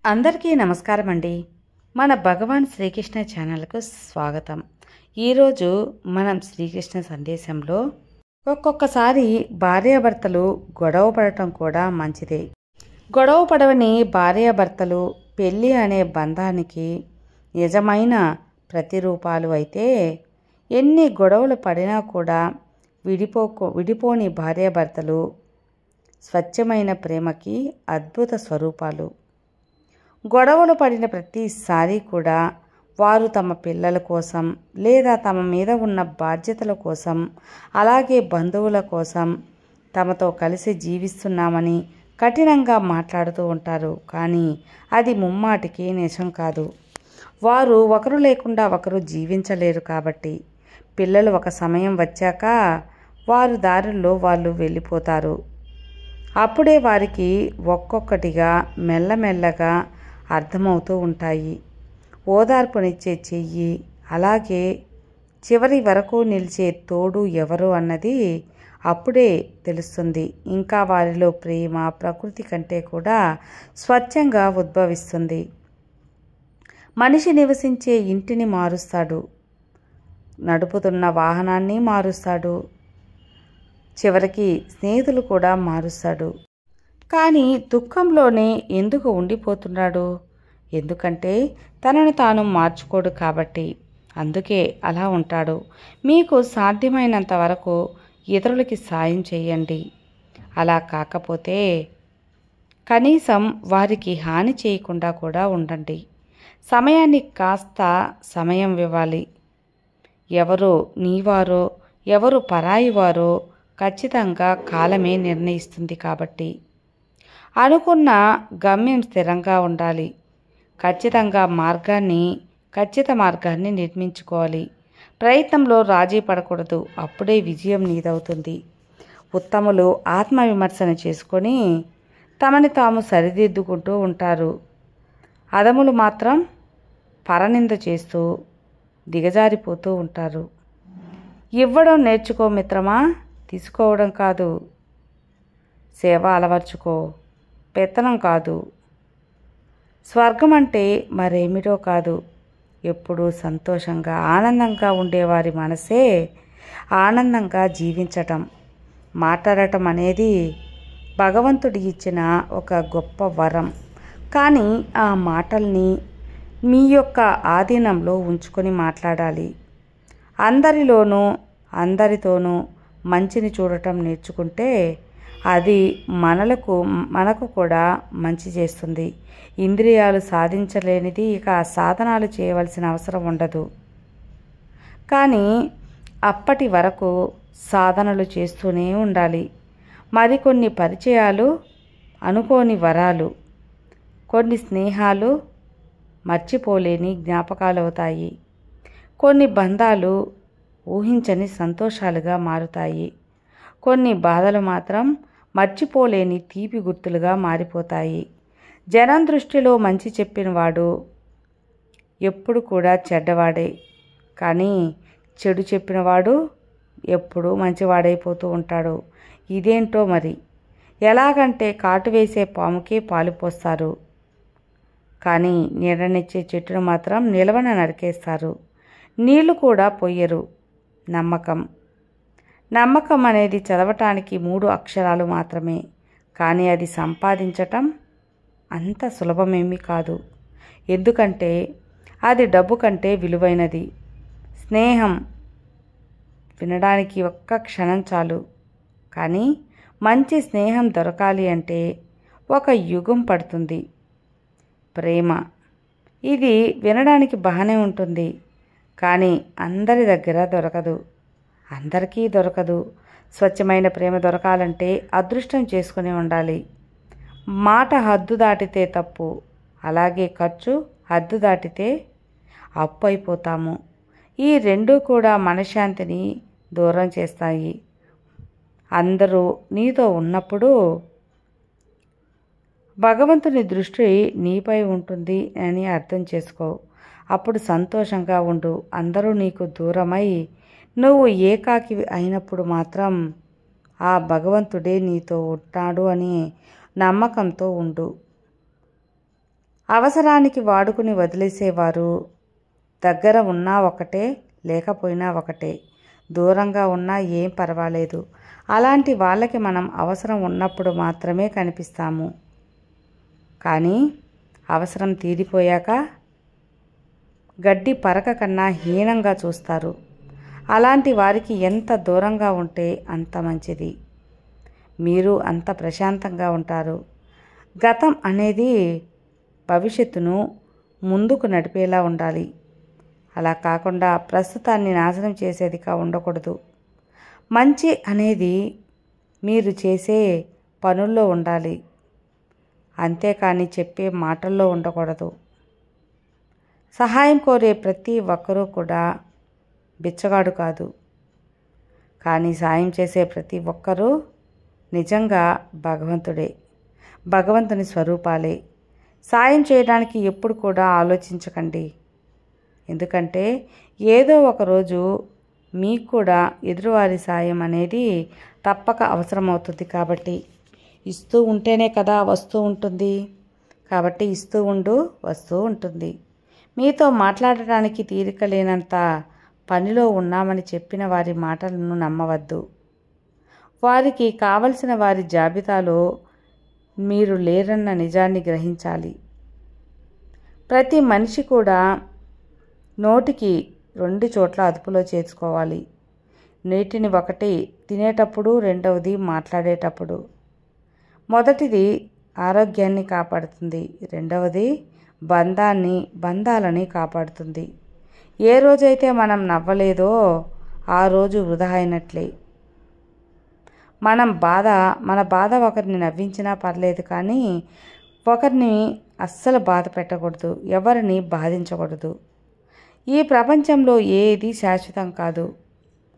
అందరికీ నమస్కారం అండి. మన భగవాన్ శ్రీకృష్ణ ఛానల్కు స్వాగతం. ఈరోజు మనం శ్రీకృష్ణ సందేశంలో ఒక్కొక్కసారి భార్యాభర్తలు గొడవ పడటం కూడా మంచిదే. గొడవ పడవని భార్యాభర్తలు పెళ్ళి అనే బంధానికి నిజమైన ప్రతిరూపాలు అయితే, ఎన్ని గొడవలు పడినా కూడా విడిపోని భార్యాభర్తలు స్వచ్ఛమైన ప్రేమకి అద్భుత స్వరూపాలు. గొడవలు పడిన ప్రతిసారి కూడా వారు తమ పిల్లల కోసం లేదా తమ మీద ఉన్న బాధ్యతల కోసం, అలాగే బంధువుల కోసం తమతో కలిసి జీవిస్తున్నామని కఠినంగా మాట్లాడుతూ ఉంటారు. కానీ అది ముమ్మాటికి నిజం కాదు. వారు ఒకరు లేకుండా ఒకరు జీవించలేరు. కాబట్టి పిల్లలు ఒక సమయం వచ్చాక వారు దారుల్లో వాళ్ళు వెళ్ళిపోతారు. అప్పుడే వారికి ఒక్కొక్కటిగా మెల్లమెల్లగా అర్థమవుతూ ఉంటాయి. ఓదార్పునిచ్చే చెయ్యి, అలాగే చివరి వరకు నిలిచే తోడు ఎవరు అన్నది అప్పుడే తెలుస్తుంది. ఇంకా వారిలో ప్రేమ ప్రకృతి కంటే కూడా స్వచ్ఛంగా ఉద్భవిస్తుంది. మనిషి నివసించే ఇంటిని మారుస్తాడు, నడుపుతున్న వాహనాన్ని మారుస్తాడు, చివరికి స్నేహితులు కూడా మారుస్తాడు. కానీ దుఃఖంలోనే ఎందుకు ఉండిపోతున్నాడు? ఎందుకంటే తనను తాను మార్చుకోడు కాబట్టి. అందుకే అలా ఉంటాడు. మీకు సాధ్యమైనంత వరకు ఇతరులకి సాయం చేయండి. అలా కాకపోతే కనీసం వారికి హాని చేయకుండా కూడా ఉండండి. సమయానికి కాస్త సమయం ఇవ్వాలి. ఎవరు నీవారో ఎవరు పరాయివారో ఖచ్చితంగా కాలమే నిర్ణయిస్తుంది. కాబట్టి అనుకున్న గమ్యం స్థిరంగా ఉండాలి. ఖచ్చిత మార్గాన్ని నిర్మించుకోవాలి. ప్రయత్నంలో రాజీ పడకూడదు. అప్పుడే విజయం నీదవుతుంది. ఉత్తములు ఆత్మవిమర్శన చేసుకొని తమని తాము సరిదిద్దుకుంటూ ఉంటారు. అధములు మాత్రం పరనింద చేస్తూ దిగజారిపోతూ ఉంటారు. ఇవ్వడం నేర్చుకో మిత్రమా, తీసుకోవడం కాదు. సేవ అలవర్చుకో, పెత్తనం కాదు. స్వర్గం అంటే మరేమిటో కాదు, ఎప్పుడూ సంతోషంగా ఆనందంగా ఉండేవారి మనసే ఆనందంగా జీవించటం. మాట్లాడటం అనేది భగవంతుడి ఇచ్చిన ఒక గొప్ప వరం. కానీ ఆ మాటల్ని మీ యొక్క ఆధీనంలో ఉంచుకొని మాట్లాడాలి. అందరితోనూ మంచిని చూడటం నేర్చుకుంటే అది మనకు కూడా మంచి చేస్తుంది. ఇంద్రియాలు సాధించలేనిది ఇక సాధనాలు చేయవలసిన అవసరం ఉండదు. కానీ అప్పటి వరకు సాధనలు చేస్తూనే ఉండాలి. మరికొన్ని పరిచయాలు అనుకోని వరాలు, కొన్ని స్నేహాలు మర్చిపోలేని జ్ఞాపకాలు అవుతాయి. కొన్ని బంధాలు ఊహించని సంతోషాలుగా మారుతాయి. కొన్ని బాధలు మాత్రం మర్చిపోలేని తీపి గుర్తులుగా మారిపోతాయి. జనం దృష్టిలో మంచి చెప్పినవాడు ఎప్పుడు కూడా చెడ్డవాడే, కానీ చెడు చెప్పినవాడు ఎప్పుడూ మంచివాడైపోతూ ఉంటాడు. ఇదేంటో మరి. ఎలాగంటే కాటు వేసే పాముకే పాలు పోస్తారు, కానీ నీడనిచ్చే చెట్టును మాత్రం నిలవన నరికేస్తారు. నీళ్లు కూడా పొయ్యరు. నమ్మకం అనేది చదవటానికి 3 అక్షరాలు మాత్రమే. కానీ అది సంపాదించటం అంత సులభమేమీ కాదు. ఎందుకంటే అది డబ్బు కంటే విలువైనది. స్నేహం వినడానికి ఒక్క క్షణం చాలు, కానీ మంచి స్నేహం దొరకాలి అంటే ఒక యుగం పడుతుంది. ప్రేమ ఇది వినడానికి బాగానే ఉంటుంది, కానీ అందరి దగ్గర అందరికీ దొరకదు. స్వచ్ఛమైన ప్రేమ దొరకాలంటే అదృష్టం చేసుకుని ఉండాలి. మాట హద్దు దాటితే తప్పు, అలాగే ఖర్చు హద్దు దాటితే అప్పు అయిపోతాము. ఈ రెండూ కూడా మనశ్శాంతిని దూరం చేస్తాయి. అందరూ నీతో ఉన్నప్పుడు భగవంతుని దృష్టి నీపై ఉంటుంది అని అర్థం చేసుకో. అప్పుడు సంతోషంగా ఉండు. అందరూ నీకు దూరమై నువ్వు ఏకాకి అయినప్పుడు మాత్రం ఆ భగవంతుడే నీతో ఉంటాడు అని నమ్మకంతో ఉండు. అవసరానికి వాడుకుని వదిలేసేవారు దగ్గర ఉన్నా ఒకటే, లేకపోయినా ఒకటే, దూరంగా ఉన్నా ఏం పర్వాలేదు. అలాంటి వాళ్ళకి మనం అవసరం ఉన్నప్పుడు మాత్రమే కనిపిస్తాము. కానీ అవసరం తీరిపోయాక గడ్డి పరక కన్నా హీనంగా చూస్తారు. అలాంటి వారికి ఎంత దూరంగా ఉంటే అంత మంచిది. మీరు అంత ప్రశాంతంగా ఉంటారు. గతం అనేది భవిష్యత్తును ముందుకు నడిపేలా ఉండాలి. అలా కాకుండా ప్రస్తుతాన్ని నాశనం చేసేదిగా ఉండకూడదు. మంచి అనేది మీరు చేసే పనుల్లో ఉండాలి, అంతేకాని చెప్పే మాటల్లో ఉండకూడదు. సహాయం కోరే ప్రతి ఒక్కరూ కూడా బిచ్చగాడు కాదు. కానీ సాయం చేసే ప్రతి ఒక్కరూ నిజంగా భగవంతుడే, భగవంతుని స్వరూపాలే. సాయం చేయడానికి ఎప్పుడు కూడా ఆలోచించకండి. ఎందుకంటే ఏదో ఒకరోజు మీకు కూడా ఎదురువారి సాయం అనేది తప్పక అవసరమవుతుంది. కాబట్టి ఇస్తూ ఉంటేనే కదా వస్తూ ఉంటుంది. కాబట్టి ఇస్తూ ఉండు, వస్తూ ఉంటుంది. మీతో మాట్లాడటానికి తీరిక లేనంత పనిలో ఉన్నామని చెప్పిన వారి మాటలను నమ్మవద్దు. వారికి కావలసిన వారి జాబితాలో మీరు లేరన్న నిజాన్ని గ్రహించాలి. ప్రతి మనిషి కూడా నోటికి 2 చోట్ల అదుపులో చేసుకోవాలి. నీటిని ఒకటి తినేటప్పుడు, రెండవది మాట్లాడేటప్పుడు. మొదటిది ఆరోగ్యాన్ని కాపాడుతుంది, రెండవది బంధాలని కాపాడుతుంది. ఏ రోజైతే మనం నవ్వలేదో ఆ రోజు వృధా అయినట్లే. మన బాధ ఒకరిని నవ్వించినా పర్లేదు, కానీ ఒకరిని అస్సలు బాధ పెట్టకూడదు, ఎవరిని బాధించకూడదు. ఈ ప్రపంచంలో ఏది శాశ్వతం కాదు.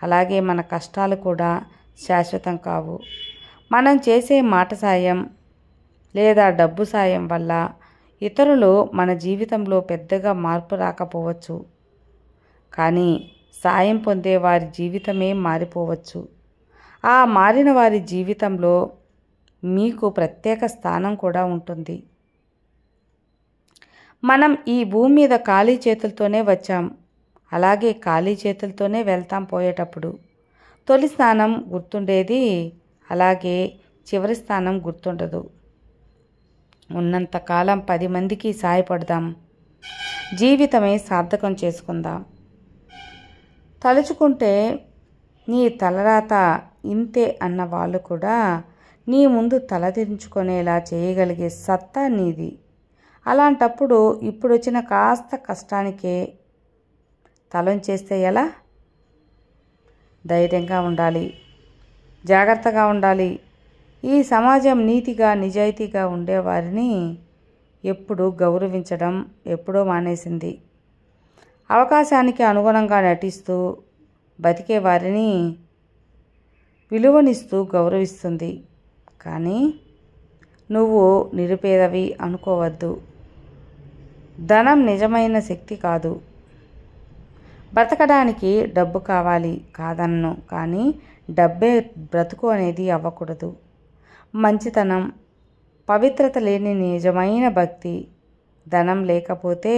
అలాగే మన కష్టాలు కూడా శాశ్వతం కావు. మనం చేసే మాట సాయం లేదా డబ్బు సాయం వల్ల ఇతరులు మన జీవితంలో పెద్దగా మార్పు రాకపోవచ్చు, కానీ సాయం పొందే వారి జీవితమే మారిపోవచ్చు. ఆ మారిన వారి జీవితంలో మీకు ప్రత్యేక స్థానం కూడా ఉంటుంది. మనం ఈ భూమి మీద ఖాళీ చేతులతోనే వచ్చాం, అలాగే ఖాళీ చేతులతోనే వెళ్తాం పోయేటప్పుడు. తొలి స్థానం గుర్తుండేది, అలాగే చివరి స్థానం గుర్తుండదు. ఉన్నంతకాలం 10 మందికి సాయపడదాం, జీవితమే సార్థకం చేసుకుందాం. తలుచుకుంటే నీ తలరాత ఇంతే అన్న వాళ్ళు కూడా నీ ముందు తలదించుకునేలా చేయగలిగే సత్తా నీది. అలాంటప్పుడు ఇప్పుడు వచ్చిన కాస్త కష్టానికే తలొంచేస్తే ఎలా? ధైర్యంగా ఉండాలి, జాగ్రత్తగా ఉండాలి. ఈ సమాజం నీతిగా నిజాయితీగా ఉండేవారిని ఎప్పుడూ గౌరవించడం ఎప్పుడో మానేసింది. అవకాశానికి అనుగుణంగా నటిస్తూ బతికే వారిని విలువనిస్తూ గౌరవిస్తుంది. కానీ నువ్వు నిరుపేదవి అనుకోవద్దు. ధనం నిజమైన శక్తి కాదు. బ్రతకడానికి డబ్బు కావాలి, కాదన్ను, కానీ డబ్బే బ్రతుకు అనేది అవ్వకూడదు. మంచితనం, పవిత్రత లేని నిజమైన భక్తి, ధనం లేకపోతే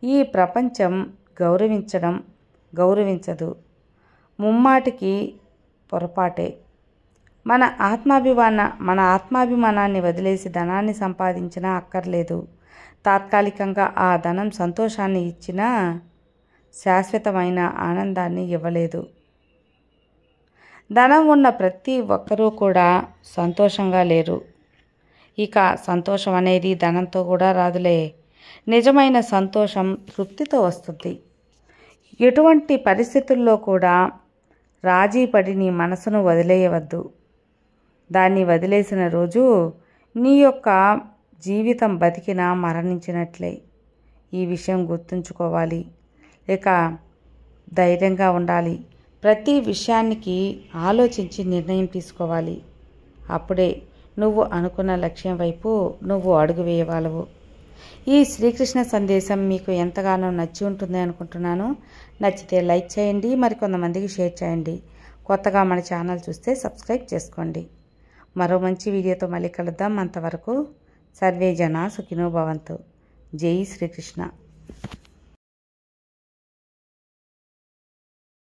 ఈ ప్రపంచం గౌరవించదు. ముమ్మాటికి పొరపాటే. మన ఆత్మాభిమానాన్ని వదిలేసి ధనాన్ని సంపాదించినా అక్కర్లేదు. తాత్కాలికంగా ఆ ధనం సంతోషాన్ని ఇచ్చినా శాశ్వతమైన ఆనందాన్ని ఇవ్వలేదు. ధనం ఉన్న ప్రతి ఒక్కరూ కూడా సంతోషంగా లేరు. ఇక సంతోషం అనేది ధనంతో కూడా రాదులే. నిజమైన సంతోషం తృప్తితో వస్తుంది. ఎటువంటి పరిస్థితుల్లో కూడా రాజీ పడి నీ మనసును వదిలేయవద్దు. దాన్ని వదిలేసిన రోజు నీ యొక్క జీవితం బతికినా మరణించినట్లే. ఈ విషయం గుర్తుంచుకోవాలి. ఇక ధైర్యంగా ఉండాలి. ప్రతి విషయానికి ఆలోచించి నిర్ణయం తీసుకోవాలి. అప్పుడే నువ్వు అనుకున్న లక్ష్యం వైపు నువ్వు అడుగు వేయగలవు. ఈ శ్రీకృష్ణ సందేశం మీకు ఎంతగానో నచ్చి ఉంటుంది అనుకుంటున్నాను. నచ్చితే లైక్ చేయండి, మరికొంతమందికి షేర్ చేయండి. కొత్తగా మన ఛానల్ చూస్తే సబ్స్క్రైబ్ చేసుకోండి. మరో మంచి వీడియోతో మళ్ళీ కలుద్దాం. అంతవరకు సర్వే జనా సుఖినో భవంతు. జై శ్రీకృష్ణ.